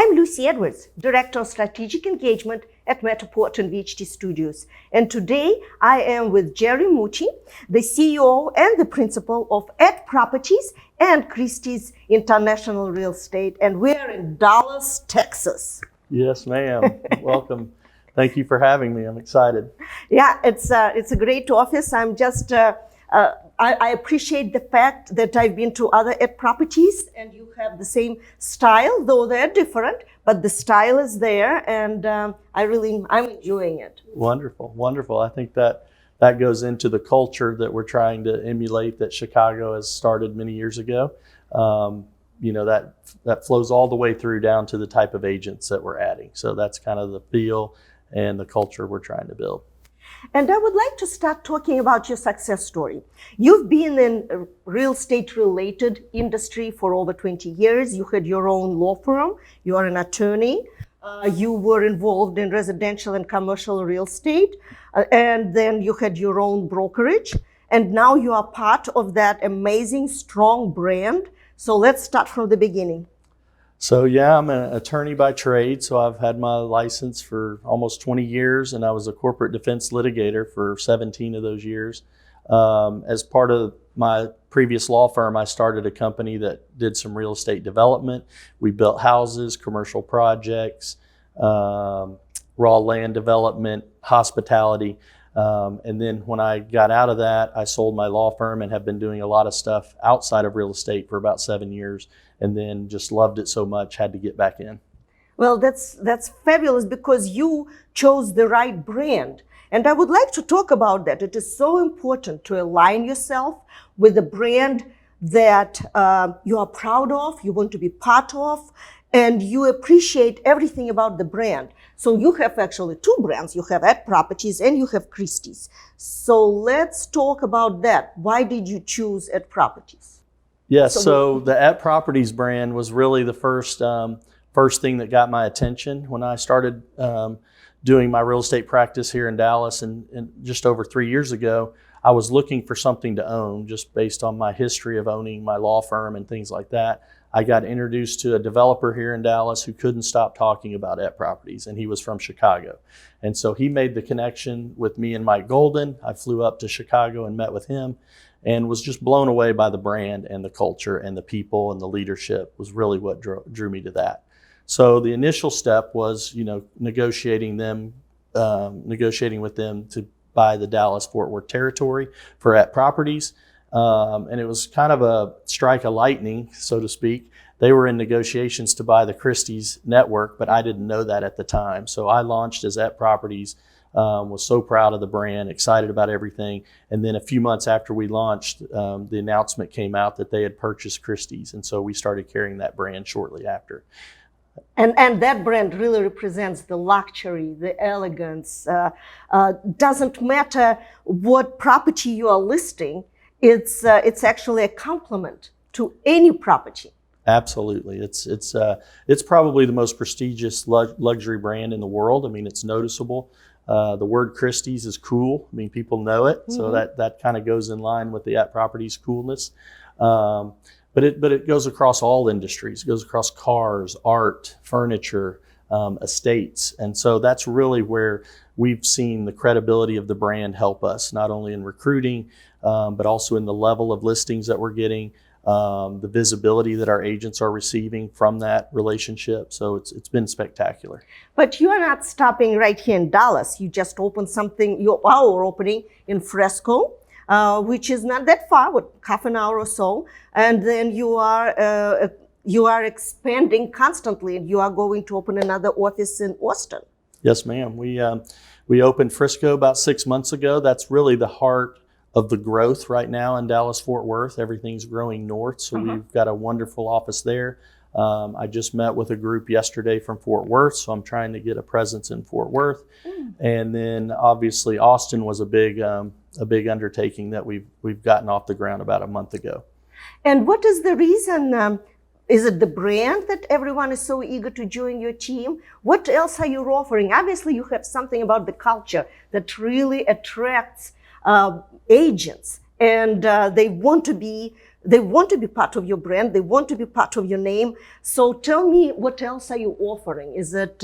I'm Lucy Edwards, Director of Strategic Engagement at Metropolitan VHT Studios. And today I am with Jerry Mooty, the CEO and the principal of Ed Properties and Christie's International Real Estate. And we're in Dallas, Texas. Yes, ma'am. Welcome. Thank you for having me. I'm excited. Yeah, it's a great office. I appreciate the fact that I've been to other Ed Properties and you have the same style, though they're different, but the style is there, and I'm enjoying it. Wonderful, wonderful. I think that goes into the culture that we're trying to emulate that Chicago has started many years ago. That flows all the way through down to the type of agents that we're adding. So that's kind of the feel and the culture we're trying to build. And I would like to start talking about your success story. You've been in a real estate related industry for over 20 years. You had your own law firm. You are an attorney. You were involved in residential and commercial real estate. And then you had your own brokerage. And now you are part of that amazing, strong brand. So let's start from the beginning. So yeah, I'm an attorney by trade. So I've had my license for almost 20 years, and I was a corporate defense litigator for 17 of those years. As part of my previous law firm, I started a company that did some real estate development. We built houses, commercial projects, raw land development, hospitality. And then when I got out of that, I sold my law firm and have been doing a lot of stuff outside of real estate for about 7 years, and then just loved it so much, had to get back in. Well, that's fabulous because you chose the right brand. And I would like to talk about that. It is so important to align yourself with a brand that you are proud of, you want to be part of, and you appreciate everything about the brand. So you have actually two brands. You have Ed Properties and you have Christie's. So let's talk about that. Why did you choose Ed Properties? Yes, so the Ed Properties brand was really the first thing that got my attention when I started doing my real estate practice here in Dallas. And just over 3 years ago, I was looking for something to own just based on my history of owning my law firm and things like that. I got introduced to a developer here in Dallas who couldn't stop talking about Ed Properties, and he was from Chicago. And so he made the connection with me and Mike Golden. I flew up to Chicago and met with him and was just blown away by the brand and the culture and the people and the leadership was really what drew me to that. So the initial step was, negotiating with them to buy the Dallas-Fort Worth territory for Ed Properties. And it was kind of a strike of lightning, so to speak. They were in negotiations to buy the Christie's network, but I didn't know that at the time. So I launched as Ed Properties, was so proud of the brand, excited about everything. And then a few months after we launched, the announcement came out that they had purchased Christie's. And so we started carrying that brand shortly after. And that brand really represents the luxury, the elegance. Doesn't matter what property you are listing, it's actually a compliment to any property. Absolutely. It's probably the most prestigious luxury brand in the world. I mean, it's noticeable. The word Christie's is cool. I mean, people know it. Mm-hmm. So that kind of goes in line with the Ed Properties coolness. But it goes across all industries. It goes across cars, art, furniture, estates. And so that's really where we've seen the credibility of the brand help us, not only in recruiting, but also in the level of listings that we're getting, the visibility that our agents are receiving from that relationship. So it's been spectacular. But you are not stopping right here in Dallas. You just opened our opening in Frisco, which is not that far, half an hour or so. And then you are expanding constantly, and you are going to open another office in Austin. Yes, ma'am. We opened Frisco about 6 months ago. That's really the heart of the growth right now in Dallas-Fort Worth. Everything's growing north, so we've got a wonderful office there. I just met with a group yesterday from Fort Worth, so I'm trying to get a presence in Fort Worth. And then obviously Austin was a big undertaking that we've gotten off the ground about a month ago. And what is the reason? Is it the brand that everyone is so eager to join your team? What else are you offering? Obviously, you have something about the culture that really attracts agents, and they want to be They want to be part of your brand. They want to be part of your name. So tell me, what else are you offering? Is it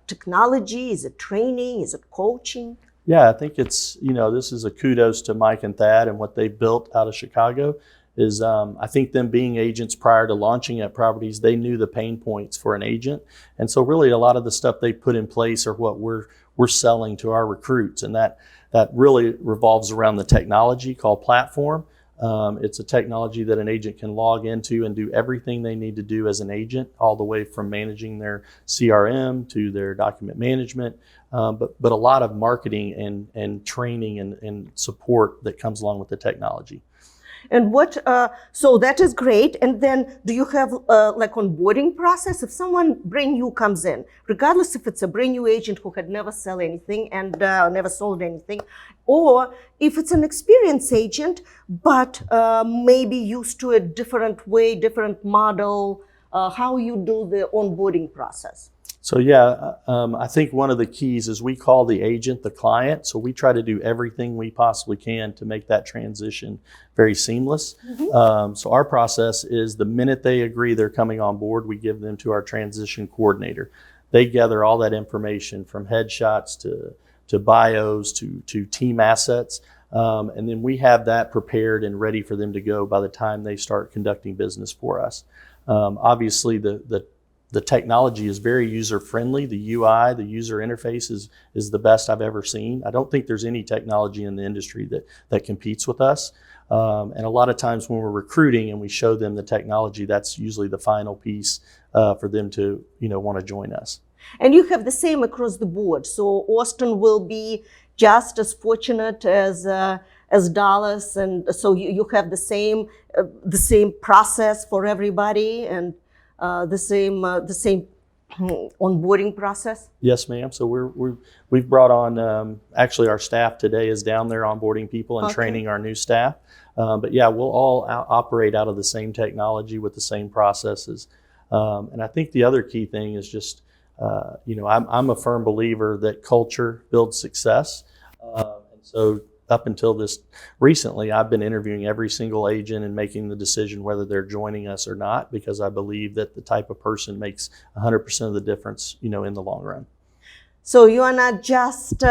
technology? Is it training? Is it coaching? Yeah, I think it's, this is a kudos to Mike and Thad and what they built out of Chicago is I think them being agents prior to launching at properties, they knew the pain points for an agent. And so really a lot of the stuff they put in place are what we're selling to our recruits. And that really revolves around the technology called Platform. It's a technology that an agent can log into and do everything they need to do as an agent, all the way from managing their CRM to their document management, but a lot of marketing and training and support that comes along with the technology. And so that is great. And then do you have like onboarding process? If someone brand new comes in, regardless if it's a brand new agent who had never sold anything and never sold anything, or if it's an experienced agent, but maybe used to a different way, different model, how you do the onboarding process? So yeah, I think one of the keys is we call the agent the client. So we try to do everything we possibly can to make that transition very seamless. Mm-hmm. So our process is the minute they agree they're coming on board, we give them to our transition coordinator. They gather all that information from headshots to bios to team assets. And then we have that prepared and ready for them to go by the time they start conducting business for us. Obviously, the technology is very user-friendly. The UI, the user interface is the best I've ever seen. I don't think there's any technology in the industry that competes with us. And a lot of times when we're recruiting and we show them the technology, that's usually the final piece for them to want to join us. And you have the same across the board. So Austin will be just as fortunate as Dallas, and so you have the same process for everybody and the same onboarding process? Yes, ma'am. So we've brought on, actually our staff today is down there onboarding people and training our new staff. But yeah, we'll all operate out of the same technology with the same processes. And I think the other key thing is just, I'm a firm believer that culture builds success. And so up until this recently, I've been interviewing every single agent and making the decision whether they're joining us or not, because I believe that the type of person makes 100% of the difference, in the long run. So you are not just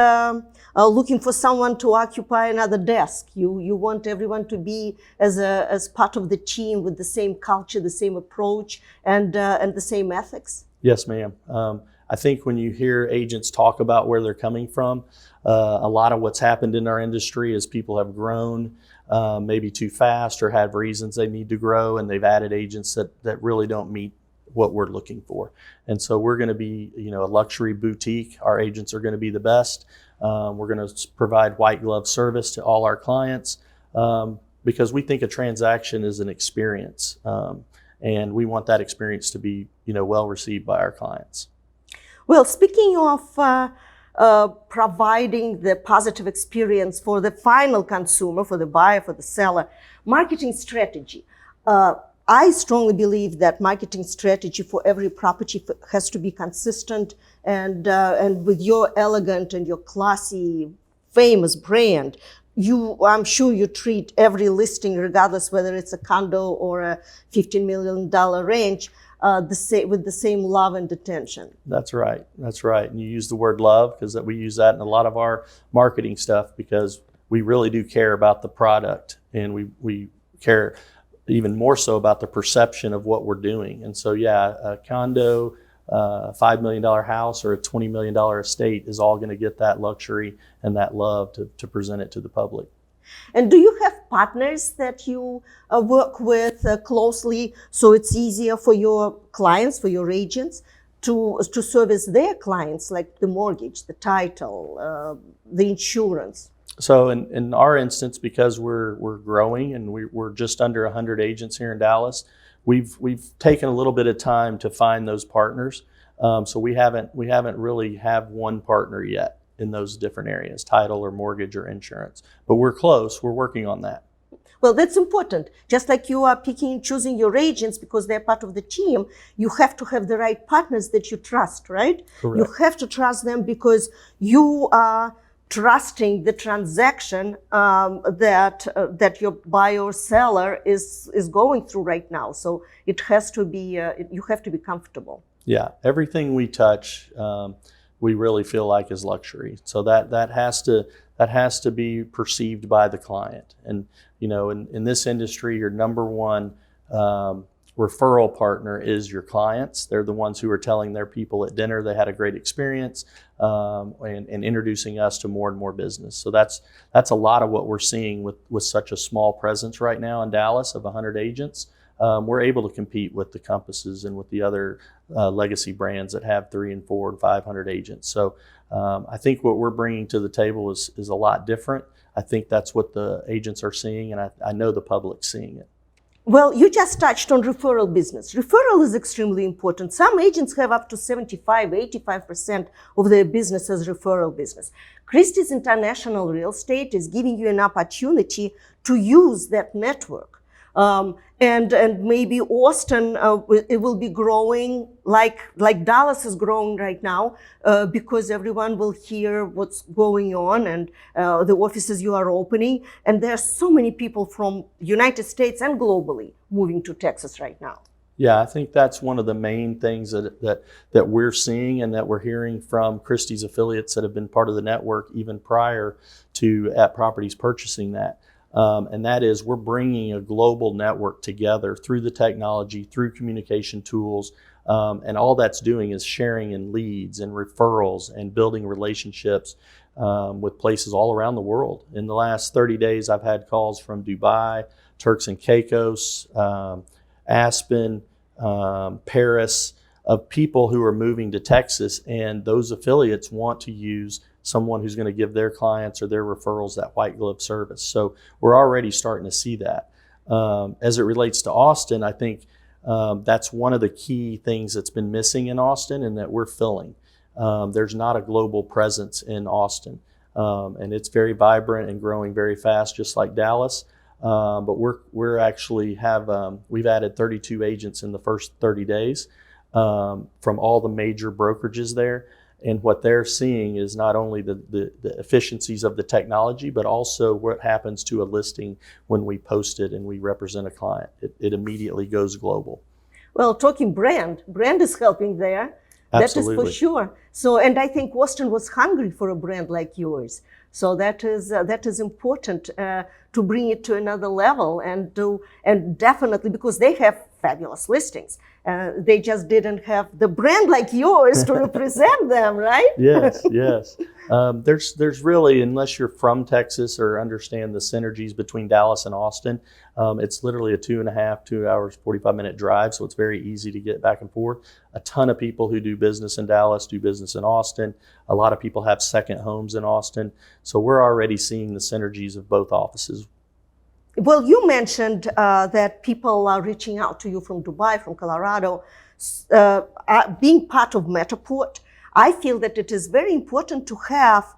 looking for someone to occupy another desk. You want everyone to be as part of the team with the same culture, the same approach, and the same ethics. Yes, ma'am. I think when you hear agents talk about where they're coming from, a lot of what's happened in our industry is people have grown maybe too fast or have reasons they need to grow, and they've added agents that really don't meet what we're looking for. And so we're going to be, a luxury boutique. Our agents are going to be the best. We're going to provide white glove service to all our clients because we think a transaction is an experience, and we want that experience to be, well received by our clients. Well, speaking of providing the positive experience for the final consumer, for the buyer, for the seller, marketing strategy. I strongly believe that marketing strategy for every property has to be consistent, and with your elegant and your classy, famous brand, I'm sure you treat every listing, regardless whether it's a condo or a $15 million range, with the same love and attention. That's right. And you use the word love because we use that in a lot of our marketing stuff, because we really do care about the product, and we care even more so about the perception of what we're doing. And so, yeah, a condo, a $5 million house, or a $20 million estate is all going to get that luxury and that love to present it to the public. And do you have partners that you work with closely, so it's easier for your clients, for your agents, to service their clients, like the mortgage, the title, the insurance? So in our instance, because we're growing and we're just under 100 agents here in Dallas, we've taken a little bit of time to find those partners. So we haven't really have one partner yet in those different areas, title or mortgage or insurance. But we're close. We're working on that. Well, that's important. Just like you are picking and choosing your agents because they're part of the team, you have to have the right partners that you trust, right? Correct. You have to trust them because you are trusting the transaction that your buyer or seller is going through right now. So it has to be you have to be comfortable. Yeah, everything we touch, we really feel like is luxury. So that has to be perceived by the client. And in this industry, your number one referral partner is your clients. They're the ones who are telling their people at dinner they had a great experience, and introducing us to more and more business. So that's a lot of what we're seeing with such a small presence right now in Dallas of 100 agents. We're able to compete with the Compasses and with the other legacy brands that have 300 and 400 and 500 agents. So I think what we're bringing to the table is a lot different. I think that's what the agents are seeing, and I know the public's seeing it. Well, you just touched on referral business. Referral is extremely important. Some agents have up to 75, 85% of their business as referral business. Christie's International Real Estate is giving you an opportunity to use that network. And maybe Austin, it will be growing like Dallas is growing right now, because everyone will hear what's going on and the offices you are opening. And there are so many people from United States and globally moving to Texas right now. Yeah, I think that's one of the main things that we're seeing and that we're hearing from Christie's affiliates that have been part of the network even prior to At Properties purchasing that. And that is, we're bringing a global network together through the technology, through communication tools, and all that's doing is sharing in leads and referrals and building relationships with places all around the world. In the last 30 days, I've had calls from Dubai, Turks and Caicos, Aspen, Paris, of people who are moving to Texas, and those affiliates want to use someone who's going to give their clients or their referrals that white glove service. So we're already starting to see that. As it relates to Austin, I think that's one of the key things that's been missing in Austin and that we're filling. There's not a global presence in Austin, and it's very vibrant and growing very fast, just like Dallas. But we're actually we've added 32 agents in the first 30 days from all the major brokerages there. And what they're seeing is not only the efficiencies of the technology, but also what happens to a listing when we post it and we represent a client. It immediately goes global. Well, talking brand is helping there. Absolutely. That is for sure. So, and I think Austin was hungry for a brand like yours. So that is important to bring it to another level, and definitely because they have fabulous listings. They just didn't have the brand like yours to represent them, right? Yes. There's really, unless you're from Texas or understand the synergies between Dallas and Austin, it's literally a 2 hours, 45-minute drive. So it's very easy to get back and forth. A ton of people who do business in Dallas do business in Austin. A lot of people have second homes in Austin. So we're already seeing the synergies of both offices. Well, you mentioned that people are reaching out to you from Dubai, from Colorado, being part of Metaport. I feel that it is very important to have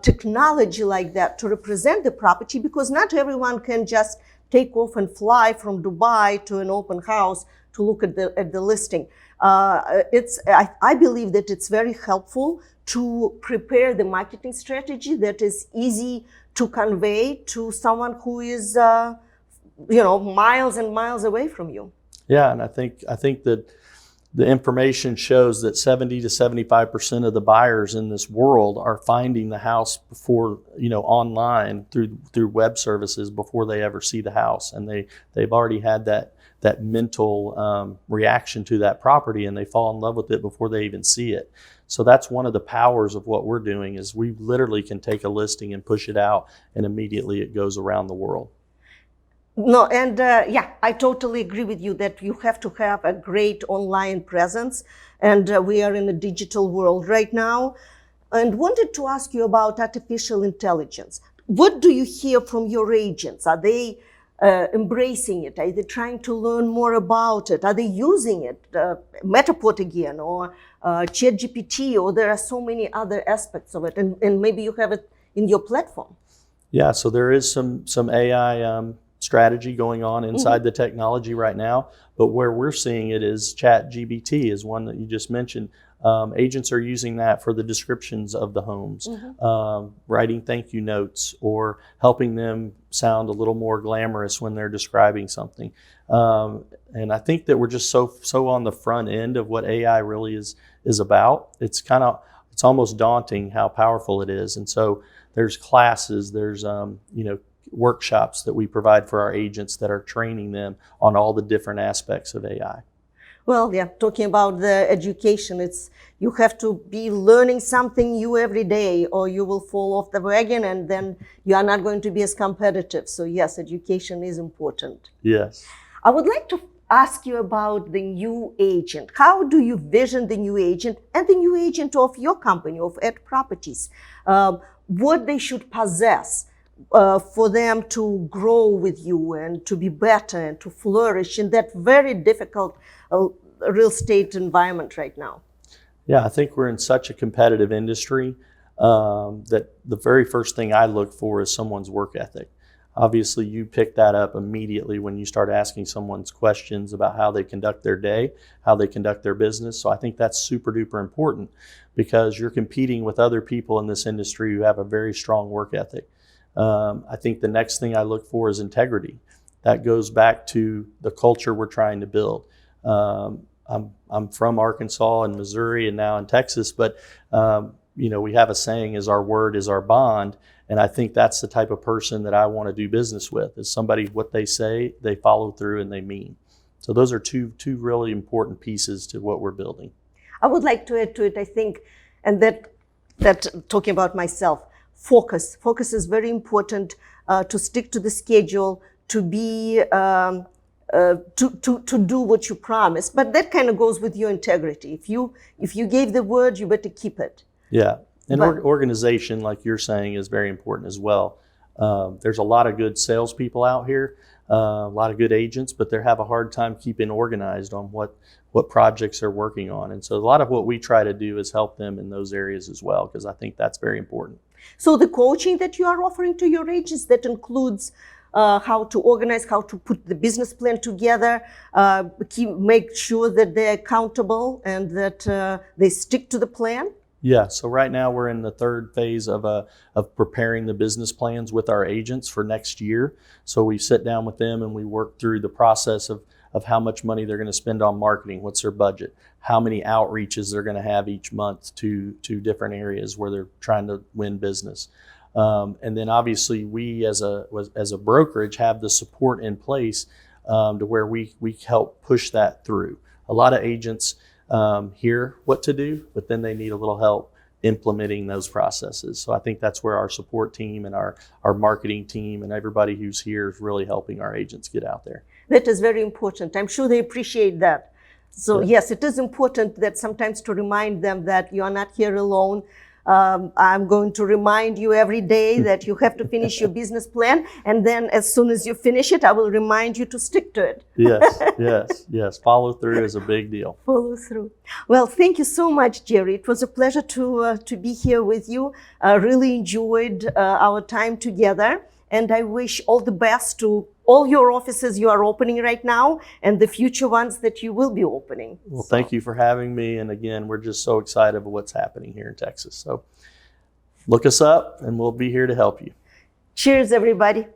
technology like that to represent the property, because not everyone can just take off and fly from Dubai to an open house to look at the listing. I believe that it's very helpful to prepare the marketing strategy that is easy to convey to someone who is, miles and miles away from you. Yeah, and I think that the information shows that 70 to 75% of the buyers in this world are finding the house before, online through web services before they ever see the house, and they've already had that mental reaction to that property, and they fall in love with it before they even see it. So that's one of the powers of what we're doing, is we literally can take a listing and push it out, and immediately it goes around the world. No, and I totally agree with you that you have to have a great online presence, and we are in a digital world right now. And wanted to ask you about artificial intelligence. What do you hear from your agents? Are they embracing it? Are they trying to learn more about it? Are they using it? Metaport again, or ChatGPT, or there are so many other aspects of it, and maybe you have it in your platform. Yeah, so there is some AI strategy going on inside the technology right now. But where we're seeing it is ChatGPT is one that you just mentioned. Agents are using that for the descriptions of the homes, writing thank you notes, or helping them sound a little more glamorous when they're describing something. And I think that we're just so on the front end of what AI really is about. It's almost daunting how powerful it is. And so there's classes, there's workshops that we provide for our agents that are training them on all the different aspects of AI. Well, yeah, talking about the education, you have to be learning something new every day, or you will fall off the wagon and then you are not going to be as competitive. So yes, education is important. Yes. I would like to ask you about the new agent. How do you vision the new agent and the new agent of your company, of Ed Properties? What they should possess for them to grow with you and to be better and to flourish in that very difficult real estate environment right now? Yeah, I think we're in such a competitive industry that the very first thing I look for is someone's work ethic. Obviously, you pick that up immediately when you start asking someone's questions about how they conduct their day, how they conduct their business. So I think that's super duper important because you're competing with other people in this industry who have a very strong work ethic. I think the next thing I look for is integrity. That goes back to the culture we're trying to build. I'm from Arkansas and Missouri and now in Texas, but we have a saying is our word is our bond. And I think that's the type of person that I want to do business with, is somebody, what they say, they follow through and they mean. So those are two really important pieces to what we're building. I would like to add to it, I think, and that talking about myself, focus. Focus is very important, to stick to the schedule, to be to do what you promise. But that kind of goes with your integrity. If you gave the word, you better keep it. Yeah. And organization, like you're saying, is very important as well. There's a lot of good salespeople out here, a lot of good agents, but they have a hard time keeping organized on what projects they're working on. And so a lot of what we try to do is help them in those areas as well, because I think that's very important. So the coaching that you are offering to your agents, that includes how to organize, how to put the business plan together, make sure that they're accountable and that they stick to the plan? Yeah, so right now we're in the third phase of preparing the business plans with our agents for next year. So we sit down with them and we work through the process of how much money they're going to spend on marketing, what's their budget, how many outreaches they're going to have each month to different areas where they're trying to win business. And then obviously we as a brokerage have the support in place to where we help push that through. A lot of agents hear what to do, but then they need a little help implementing those processes. So I think that's where our support team and our marketing team and everybody who's here is really helping our agents get out there. That is very important. I'm sure they appreciate that. So yes, it is important that sometimes to remind them that you are not here alone. I'm going to remind you every day that you have to finish your business plan, and then as soon as you finish it, I will remind you to stick to it. Yes. Follow through is a big deal. Follow through. Well, thank you so much, Jerry. It was a pleasure to be here with you. I really enjoyed our time together, and I wish all the best to all your offices you are opening right now and the future ones that you will be opening. Well, thank you for having me. And again, we're just so excited about what's happening here in Texas. So look us up and we'll be here to help you. Cheers, everybody.